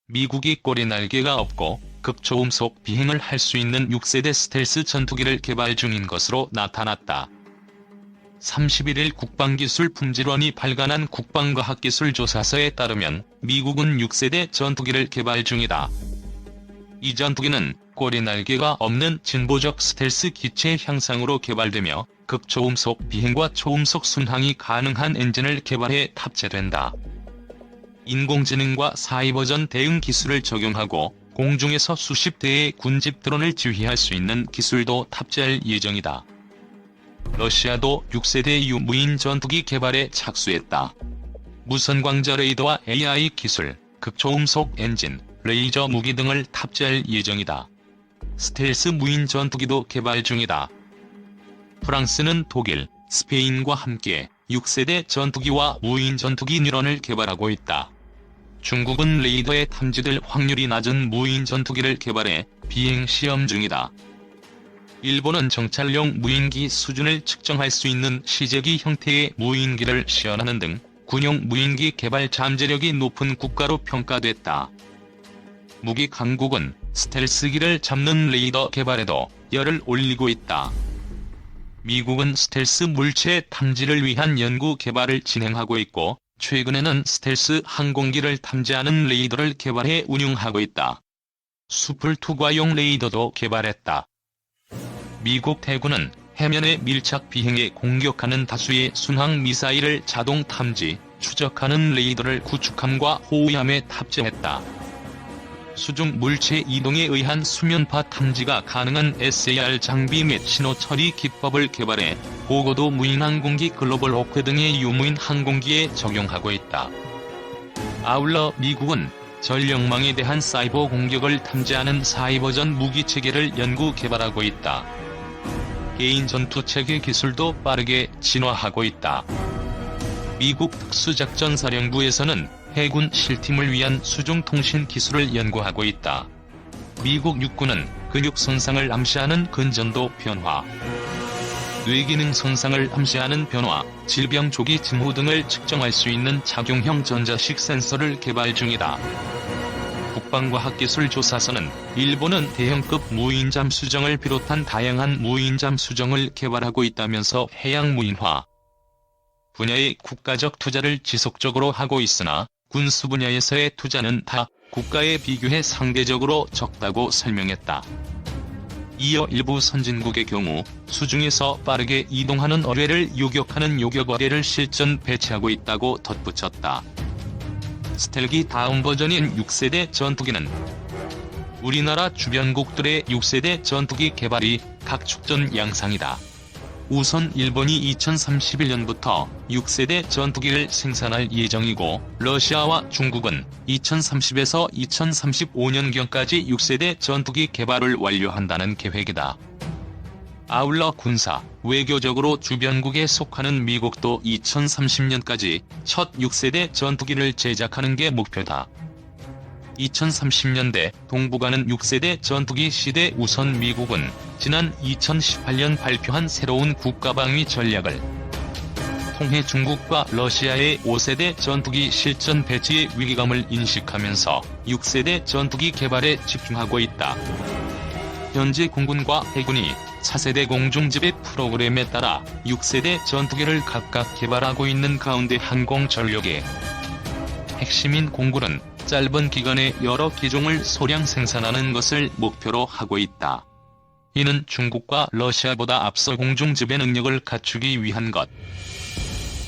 미국이 꼬리날개가 없고 극초음속 비행을 할 수 있는 6세대 스텔스 전투기를 개발 중인 것으로 나타났다. 31일 국방기술품질원이 발간한 국방과학기술조사서에 따르면 미국은 6세대 전투기를 개발 중이다. 이 전투기는 꼬리날개가 없는 진보적 스텔스 기체 형상으로 개발되며 극초음속 비행과 초음속 순항이 가능한 엔진을 개발해 탑재된다. 인공지능과 사이버전 대응 기술을 적용하고 공중에서 수십 대의 군집 드론을 지휘할 수 있는 기술도 탑재할 예정이다. 러시아도 6세대 유무인 전투기 개발에 착수했다. 무선광자 레이더와 AI 기술, 극초음속 엔진, 레이저 무기 등을 탑재할 예정이다. 스텔스 무인 전투기도 개발 중이다. 프랑스는 독일, 스페인과 함께 6세대 전투기와 무인 전투기 뉴런을 개발하고 있다. 중국은 레이더에 탐지될 확률이 낮은 무인 전투기를 개발해 비행 시험 중이다. 일본은 정찰용 무인기 수준을 측정할 수 있는 시제기 형태의 무인기를 시연하는 등 군용 무인기 개발 잠재력이 높은 국가로 평가됐다. 무기 강국은 스텔스기를 잡는 레이더 개발에도 열을 올리고 있다. 미국은 스텔스 물체 탐지를 위한 연구 개발을 진행하고 있고 최근에는 스텔스 항공기를 탐지하는 레이더를 개발해 운용하고 있다. 수풀 투과용 레이더도 개발했다. 미국 해군은 해면의 밀착 비행에 공격하는 다수의 순항 미사일을 자동 탐지, 추적하는 레이더를 구축함과 호위함에 탑재했다. 수중 물체 이동에 의한 수면파 탐지가 가능한 SAR 장비 및 신호 처리 기법을 개발해 고고도 무인 항공기 글로벌 호크 등의 유무인 항공기에 적용하고 있다. 아울러 미국은 전력망에 대한 사이버 공격을 탐지하는 사이버전 무기체계를 연구 개발하고 있다. 개인 전투체계 기술도 빠르게 진화하고 있다. 미국 특수작전사령부에서는 해군 실팀을 위한 수중통신 기술을 연구하고 있다. 미국 육군은 근육 손상을 암시하는 근전도 변화, 뇌기능 손상을 암시하는 변화, 질병 조기 징후 등을 측정할 수 있는 작용형 전자식 센서를 개발 중이다. 국방과학기술조사서는 일본은 대형급 무인잠 수정을 비롯한 다양한 무인잠 수정을 개발하고 있다면서 해양 무인화 분야의 국가적 투자를 지속적으로 하고 있으나 군수 분야에서의 투자는 타 국가에 비교해 상대적으로 적다고 설명했다. 이어 일부 선진국의 경우 수중에서 빠르게 이동하는 어뢰를 요격하는 요격어뢰를 실전 배치하고 있다고 덧붙였다. 스텔기 다음 버전인 6세대 전투기는 우리나라 주변국들의 6세대 전투기 개발이 각축전 양상이다. 우선 일본이 2031년부터 6세대 전투기를 생산할 예정이고 러시아와 중국은 2030에서 2035년경까지 6세대 전투기 개발을 완료한다는 계획이다. 아울러 군사, 외교적으로 주변국에 속하는 미국도 2030년까지 첫 6세대 전투기를 제작하는 게 목표다. 2030년대 동북아는 6세대 전투기 시대. 우선 미국은 지난 2018년 발표한 새로운 국가방위 전략을 통해 중국과 러시아의 5세대 전투기 실전 배치의 위기감을 인식하면서 6세대 전투기 개발에 집중하고 있다. 현재 공군과 해군이 4세대 공중지배 프로그램에 따라 6세대 전투기를 각각 개발하고 있는 가운데 항공전력의 핵심인 공군은 짧은 기간에 여러 기종을 소량 생산하는 것을 목표로 하고 있다. 이는 중국과 러시아보다 앞서 공중지배 능력을 갖추기 위한 것.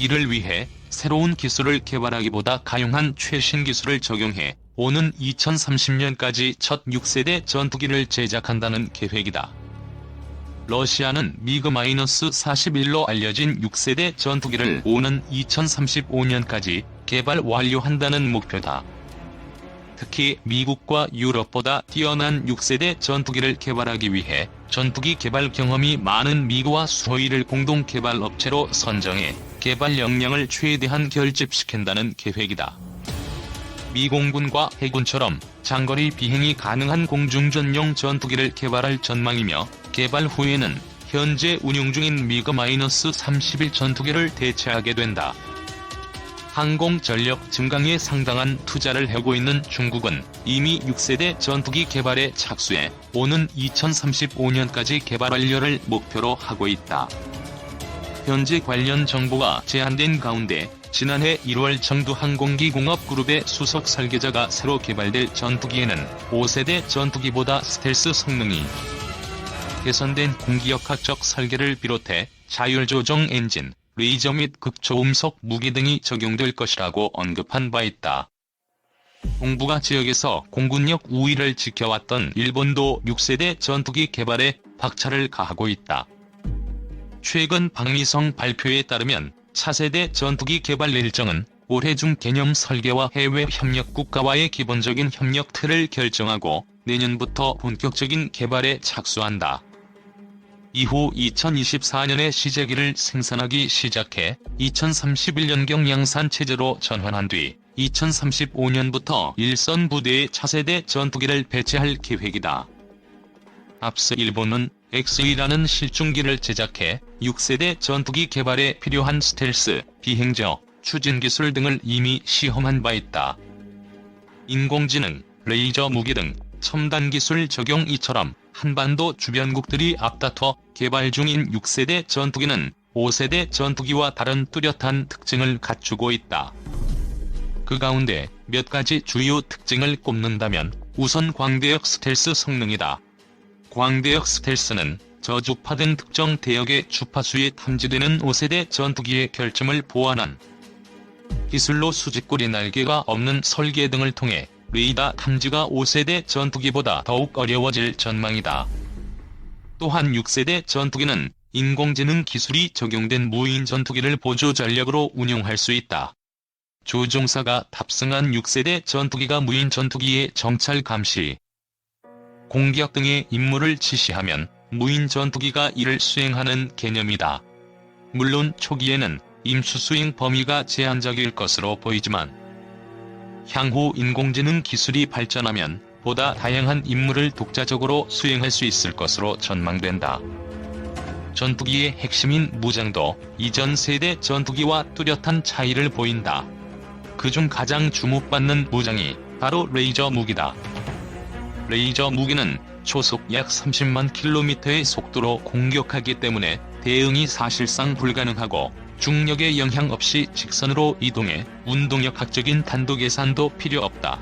이를 위해 새로운 기술을 개발하기보다 가용한 최신 기술을 적용해 오는 2030년까지 첫 6세대 전투기를 제작한다는 계획이다. 러시아는 미그-41로 알려진 6세대 전투기를 오는 2035년까지 개발 완료한다는 목표다. 특히 미국과 유럽보다 뛰어난 6세대 전투기를 개발하기 위해 전투기 개발 경험이 많은 미국과 수호이를 공동 개발 업체로 선정해 개발 역량을 최대한 결집시킨다는 계획이다. 미 공군과 해군처럼 장거리 비행이 가능한 공중전용 전투기를 개발할 전망이며 개발 후에는 현재 운용 중인 미그-31 전투기를 대체하게 된다. 항공 전력 증강에 상당한 투자를 하고 있는 중국은 이미 6세대 전투기 개발에 착수해 오는 2035년까지 개발 완료를 목표로 하고 있다. 현재 관련 정보가 제한된 가운데 지난해 1월 청두항공기공업그룹의 수석 설계자가 새로 개발될 전투기에는 5세대 전투기보다 스텔스 성능이 개선된 공기역학적 설계를 비롯해 자율조종 엔진, 레이저 및 극초음속 무기 등이 적용될 것이라고 언급한 바 있다. 동북아 지역에서 공군력 우위를 지켜왔던 일본도 6세대 전투기 개발에 박차를 가하고 있다. 최근 박미성 발표에 따르면 차세대 전투기 개발 일정은 올해 중 개념 설계와 해외 협력 국가와의 기본적인 협력 틀을 결정하고 내년부터 본격적인 개발에 착수한다. 이후 2024년에 시제기를 생산하기 시작해 2031년경 양산 체제로 전환한 뒤 2035년부터 일선 부대에 차세대 전투기를 배치할 계획이다. 앞서 일본은 X의라는 실중기를 제작해 6세대 전투기 개발에 필요한 스텔스, 비행저, 추진 기술 등을 이미 시험한 바 있다. 인공지능, 레이저 무기 등 첨단 기술 적용 이처럼 한반도 주변국들이 앞다퉈 개발 중인 6세대 전투기는 5세대 전투기와 다른 뚜렷한 특징을 갖추고 있다. 그 가운데 몇 가지 주요 특징을 꼽는다면 우선 광대역 스텔스 성능이다. 광대역 스텔스는 저주파 등 특정 대역의 주파수에 탐지되는 5세대 전투기의 결점을 보완한 기술로 수직꼬리 날개가 없는 설계 등을 통해 레이더 탐지가 5세대 전투기보다 더욱 어려워질 전망이다. 또한 6세대 전투기는 인공지능 기술이 적용된 무인 전투기를 보조 전력으로 운용할 수 있다. 조종사가 탑승한 6세대 전투기가 무인 전투기의 정찰 감시, 공격 등의 임무를 지시하면 무인 전투기가 이를 수행하는 개념이다. 물론 초기에는 임수 수행 범위가 제한적일 것으로 보이지만 향후 인공지능 기술이 발전하면 보다 다양한 임무를 독자적으로 수행할 수 있을 것으로 전망된다. 전투기의 핵심인 무장도 이전 세대 전투기와 뚜렷한 차이를 보인다. 그중 가장 주목받는 무장이 바로 레이저 무기다. 레이저 무기는 초속 약 30만 km의 속도로 공격하기 때문에 대응이 사실상 불가능하고 중력의 영향 없이 직선으로 이동해 운동역학적인 탄도 계산도 필요 없다.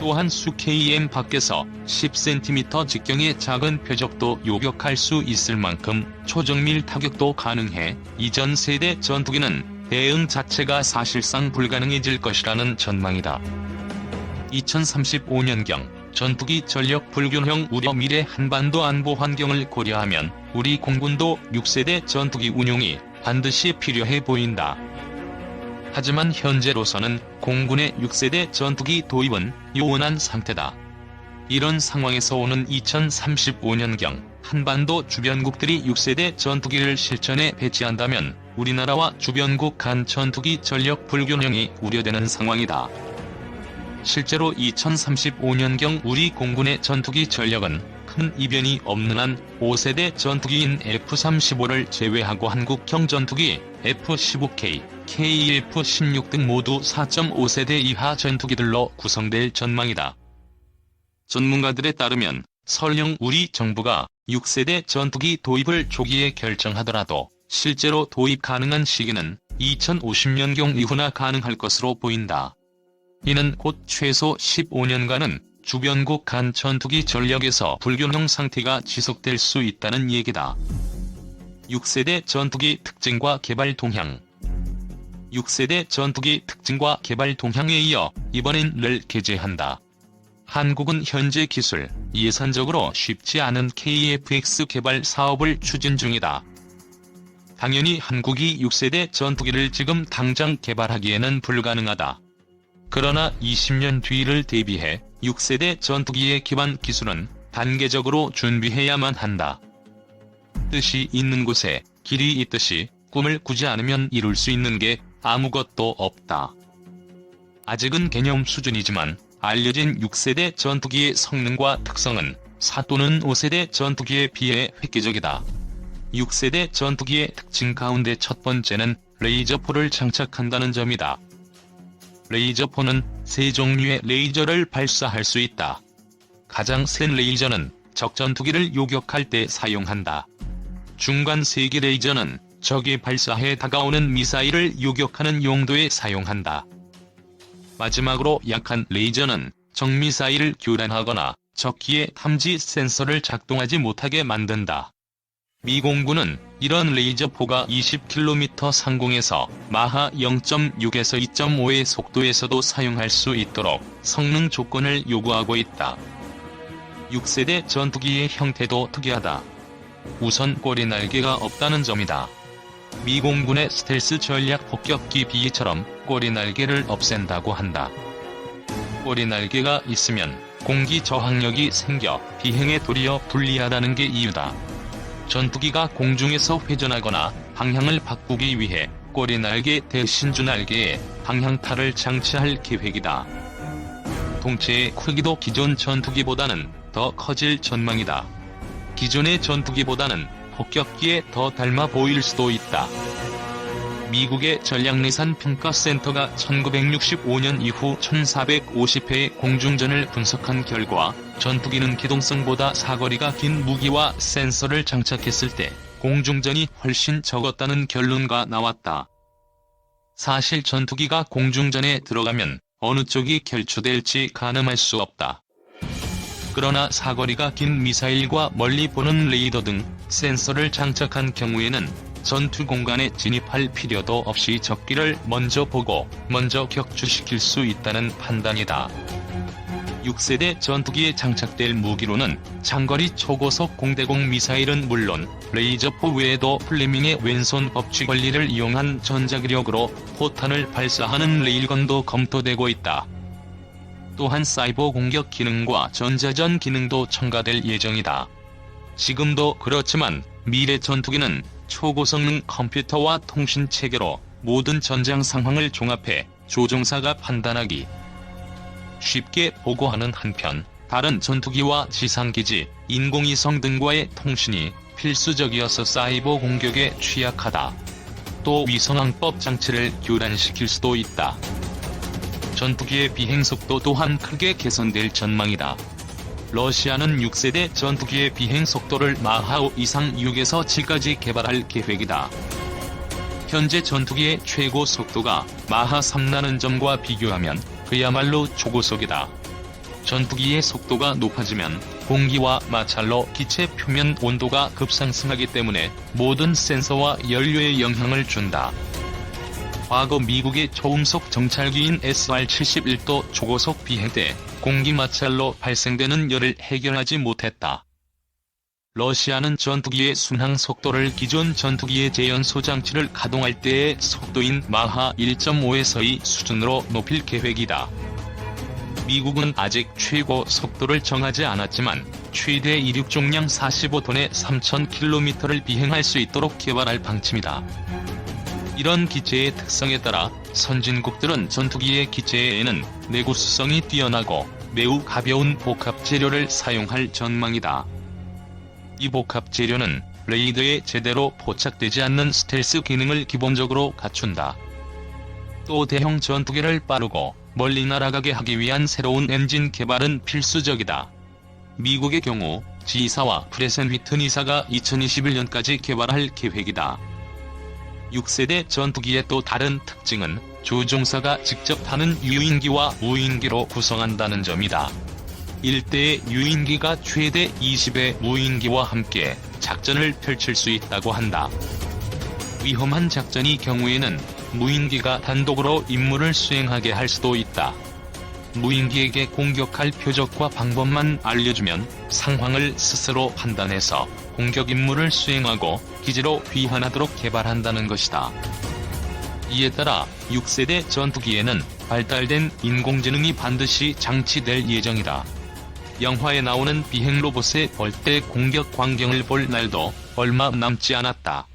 또한 수 km 밖에서 10cm 직경의 작은 표적도 요격할 수 있을 만큼 초정밀 타격도 가능해 이전 세대 전투기는 대응 자체가 사실상 불가능해질 것이라는 전망이다. 2035년경 전투기 전력 불균형 우려 미래 한반도 안보 환경을 고려하면 우리 공군도 6세대 전투기 운용이 반드시 필요해 보인다. 하지만 현재로서는 공군의 6세대 전투기 도입은 요원한 상태다. 이런 상황에서 오는 2035년경 한반도 주변국들이 6세대 전투기를 실전에 배치한다면 우리나라와 주변국 간 전투기 전력 불균형이 우려되는 상황이다. 실제로 2035년경 우리 공군의 전투기 전력은 큰 이변이 없는 한 5세대 전투기인 F-35를 제외하고 한국형 전투기 F-15K, KF-16 등 모두 4.5세대 이하 전투기들로 구성될 전망이다. 전문가들에 따르면 설령 우리 정부가 6세대 전투기 도입을 조기에 결정하더라도 실제로 도입 가능한 시기는 2050년경 이후나 가능할 것으로 보인다. 이는 곧 최소 15년간은 주변국 간 전투기 전력에서 불균형 상태가 지속될 수 있다는 얘기다. 6세대 전투기 특징과 개발 동향. 6세대 전투기 특징과 개발 동향에 이어 이번엔 를 게재한다. 한국은 현재 기술, 예산적으로 쉽지 않은 KF-X 개발 사업을 추진 중이다. 당연히 한국이 6세대 전투기를 지금 당장 개발하기에는 불가능하다. 그러나 20년 뒤를 대비해 6세대 전투기의 기반 기술은 단계적으로 준비해야만 한다. 뜻이 있는 곳에 길이 있듯이 꿈을 꾸지 않으면 이룰 수 있는 게 아무것도 없다. 아직은 개념 수준이지만 알려진 6세대 전투기의 성능과 특성은 4 또는 5세대 전투기에 비해 획기적이다. 6세대 전투기의 특징 가운데 첫 번째는 레이저포를 장착한다는 점이다. 레이저포는 세 종류의 레이저를 발사할 수 있다. 가장 센 레이저는 적 전투기를 요격할 때 사용한다. 중간 세기 레이저는 적이 발사해 다가오는 미사일을 요격하는 용도에 사용한다. 마지막으로 약한 레이저는 적미사일을 교란하거나 적기의 탐지 센서를 작동하지 못하게 만든다. 미 공군은 이런 레이저포가 20km 상공에서 마하 0.6에서 2.5의 속도에서도 사용할 수 있도록 성능 조건을 요구하고 있다. 6세대 전투기의 형태도 특이하다. 우선 꼬리 날개가 없다는 점이다. 미 공군의 스텔스 전략 폭격기 B처럼 꼬리 날개를 없앤다고 한다. 꼬리 날개가 있으면 공기 저항력이 생겨 비행에 도리어 불리하다는 게 이유다. 전투기가 공중에서 회전하거나 방향을 바꾸기 위해 꼬리 날개 대신 주 날개에 방향타를 장치할 계획이다. 동체의 크기도 기존 전투기보다는 더 커질 전망이다. 기존의 전투기보다는 폭격기에 더 닮아 보일 수도 있다. 미국의 전략내산평가센터가 1965년 이후 1450회의 공중전을 분석한 결과 전투기는 기동성보다 사거리가 긴 무기와 센서를 장착했을 때 공중전이 훨씬 적었다는 결론가 나왔다. 사실 전투기가 공중전에 들어가면 어느 쪽이 결투될지 가늠할 수 없다. 그러나 사거리가 긴 미사일과 멀리 보는 레이더 등 센서를 장착한 경우에는 전투 공간에 진입할 필요도 없이 적기를 먼저 보고 먼저 격추시킬 수 있다는 판단이다. 6세대 전투기에 장착될 무기로는 장거리 초고속 공대공 미사일은 물론 레이저포 외에도 플레밍의 왼손 법칙 원리를 이용한 전자기력으로 포탄을 발사하는 레일건도 검토되고 있다. 또한 사이버 공격 기능과 전자전 기능도 첨가될 예정이다. 지금도 그렇지만 미래 전투기는 초고성능 컴퓨터와 통신 체계로 모든 전장 상황을 종합해 조종사가 판단하기 쉽게 보고하는 한편 다른 전투기와 지상기지, 인공위성 등과의 통신이 필수적이어서 사이버 공격에 취약하다. 또 위성항법 장치를 교란시킬 수도 있다. 전투기의 비행속도 또한 크게 개선될 전망이다. 러시아는 6세대 전투기의 비행속도를 마하 5 이상 6에서 7까지 개발할 계획이다. 현재 전투기의 최고 속도가 마하 3라는 점과 비교하면 그야말로 초고속이다. 전투기의 속도가 높아지면 공기와 마찰로 기체 표면 온도가 급상승하기 때문에 모든 센서와 연료에 영향을 준다. 과거 미국의 초음속 정찰기인 SR-71도 초고속 비행 때 공기 마찰로 발생되는 열을 해결하지 못했다. 러시아는 전투기의 순항 속도를 기존 전투기의 재연소 장치를 가동할 때의 속도인 마하 1.5에서 2 수준으로 높일 계획이다. 미국은 아직 최고 속도를 정하지 않았지만 최대 이륙重량 45톤의 3,000km를 비행할 수 있도록 개발할 방침이다. 이런 기체의 특성에 따라 선진국들은 전투기의 기체에는 내구성이 뛰어나고 매우 가벼운 복합 재료를 사용할 전망이다. 이 복합 재료는 레이더에 제대로 포착되지 않는 스텔스 기능을 기본적으로 갖춘다. 또 대형 전투기를 빠르고 멀리 날아가게 하기 위한 새로운 엔진 개발은 필수적이다. 미국의 경우 G사와 프레센 휘트니사가 2021년까지 개발할 계획이다. 6세대 전투기의 또 다른 특징은 조종사가 직접 타는 유인기와 무인기로 구성한다는 점이다. 1대의 유인기가 최대 20의 무인기와 함께 작전을 펼칠 수 있다고 한다. 위험한 작전의 경우에는 무인기가 단독으로 임무를 수행하게 할 수도 있다. 무인기에게 공격할 표적과 방법만 알려주면 상황을 스스로 판단해서 공격 임무를 수행하고 기지로 귀환하도록 개발한다는 것이다. 이에 따라 6세대 전투기에는 발달된 인공지능이 반드시 장치될 예정이다. 영화에 나오는 비행 로봇의 벌떼 공격 광경을 볼 날도 얼마 남지 않았다.